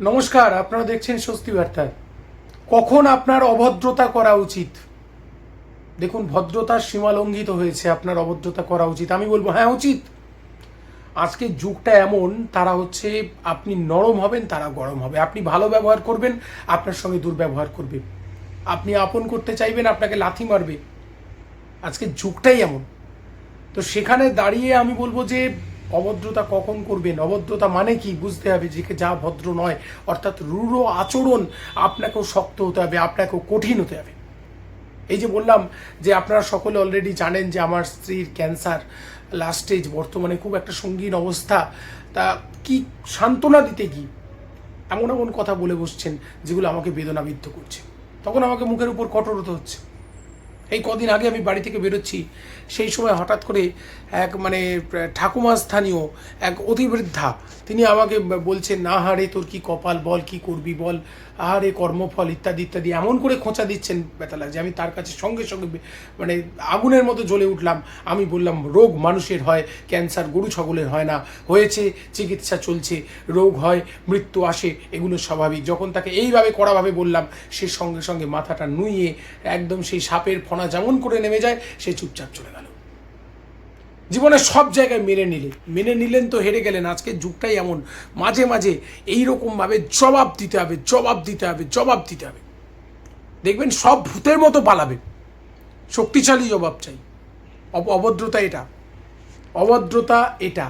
নমস্কার, আপনারা দেখছেন স্বস্তি বার্তা। কখন আপনার অভদ্রতা করা উচিত? দেখুন, ভদ্রতার সীমা লঙ্ঘিত হয়েছে, আপনার অভদ্রতা করা উচিত। আমি বলবো হ্যাঁ, উচিত। আজকে যুগটা এমন, তারা হচ্ছে আপনি নরম হবেন, তারা গরম হবে। আপনি ভালো ব্যবহার করবেন, আপনার সঙ্গে দুর্ব্যবহার করবে। আপনি আপন করতে চাইবেন, আপনাকে লাথি মারবে। আজকে যুগটাই এমন। তো সেখানে দাঁড়িয়ে আমি বলবো যে অভদ্রতা কখন করবেন, অভদ্রতা মানে কি বুঝতে হবে, যে যা ভদ্র নয়, অর্থাৎ রূঢ় আচরণ। আপনাকেও শক্ত হতে হবে, আপনাকেও কঠিন হতে হবে। এই যে বললাম যে আপনারা সকলে অলরেডি জানেন যে আমার স্ত্রীর ক্যান্সার লাস্ট স্টেজ, বর্তমানে খুব একটা সঙ্গীন অবস্থা। তা কি সান্ত্বনা দিতে গিয়ে এমন এমন কথা বলে বসছেন যেগুলো আমাকে বেদনাবিদ্ধ করছে। তখন আমাকে মুখের উপর কঠোর হতে হচ্ছে। এই কদিন আগে আমি বাড়ি থেকে বেরোচ্ছি, সেই সময় হঠাৎ করে এক ঠাকুমা স্থানীয় এক অতিবৃদ্ধা, তিনি আমাকে বলছেন, না হারে তোর কি কপাল, বল কি করবি বল, আহারে কর্মফল ইত্যাদি ইত্যাদি, এমন করে খোঁচা দিচ্ছেন, ব্যথা লাগছে। আমি তার কাছে সঙ্গে সঙ্গে আগুনের মতো জ্বলে উঠলাম। আমি বললাম, রোগ মানুষের হয়, ক্যান্সার গরু ছাগলের হয় না। হয়েছে, চিকিৎসা চলছে, রোগ হয়, মৃত্যু আসে, এগুলো স্বাভাবিক। যখন তাকে এইভাবে কড়াভাবে বললাম, সে সঙ্গে সঙ্গে মাথাটা নুইয়ে একদম সেই সাপের ফনা যেমন করে নেমে যায়, সে চুপচাপ চলে গেল। জীবনে সব জায়গায় মেনে নিলেন তো হেরে গেলেন। আজকের যুগটাই এমন, মাঝে মাঝে এইরকমভাবে জবাব দিতে হবে। দেখবেন সব ভূতের মতো পালাবে। শক্তিশালী জবাব চাই। অভদ্রতা এটা।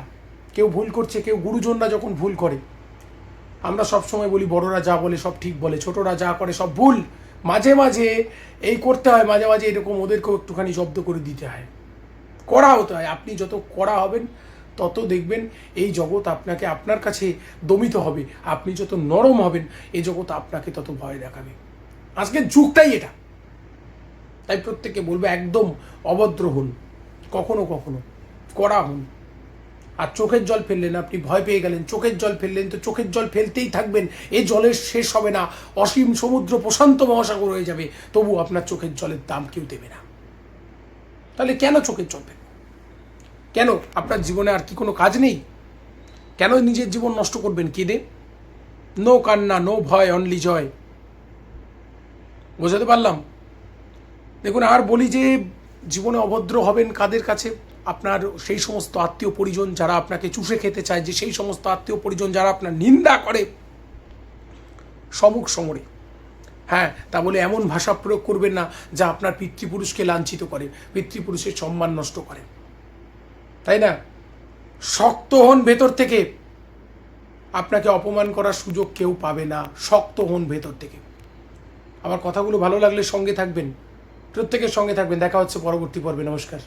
কেউ ভুল করছে, কেউ গুরুজনরা যখন ভুল করে, আমরা সবসময় বলি বড়রা যা বলে সব ঠিক বলে, ছোটরা যা করে সব ভুল। মাঝে মাঝে এই করতে হয়, মাঝে মাঝে এরকম ওদেরকেও একটুখানি জব্দ করে দিতে হয়, কড়া হতে হয়। আপনি যত কড়া হবেন, তত দেখবেন এই জগৎ আপনাকে আপনার কাছে দমিত হবে। আপনি যত নরম হবেন, এই জগৎ আপনাকে তত ভয় দেখাবে। আজকের যুগটাই এটা। তাই প্রত্যেককে বলবো, একদম অভদ্র হন, কখনো কখনো কড়া হন। আর চোখের জল ফেললেন, আপনি ভয় পেয়ে গেলেন, চোখের জল ফেললেন, তো চোখের জল ফেলতেই থাকবেন। এই জলের শেষ হবে না, অসীম সমুদ্র, প্রশান্ত মহাসাগর হয়ে যাবে, তবু আপনার চোখের জলের দাম কেউ দেবে না। তাহলে কেন চোখের জল ফেলবেন? কেন? আপনার জীবনে আর কি কোনো কাজ নেই? কেন নিজের জীবন নষ্ট করবেন কেঁদে? নো কান্না, নো ভয়, অনলি জয়। বোঝাতে পারলাম? দেখুন, আর বলি যে জীবনে অভদ্র হবেন কাদের কাছে? আপনার সেই সমস্ত আত্মীয় পরিজন যারা আপনাকে চুষে খেতে চায়, যে সেই সমস্ত আত্মীয় পরিজন যারা আপনার নিন্দা করে সমুখ সমরে। হ্যাঁ, তা বলে এমন ভাষা প্রয়োগ করবেন না যা আপনার পিতৃপুরুষকে লাঞ্ছিত করে, পিতৃপুরুষের সম্মান নষ্ট করে, তাই না? শক্ত হন ভেতর থেকে। আপনাকে অপমান করার সুযোগ কেউ পাবে না। শক্ত হন ভেতর থেকে। আমার কথাগুলো ভালো লাগলে সঙ্গে থাকবেন, প্রত্যেকের সঙ্গে থাকবেন। দেখা হচ্ছে পরবর্তী পর্বে। নমস্কার।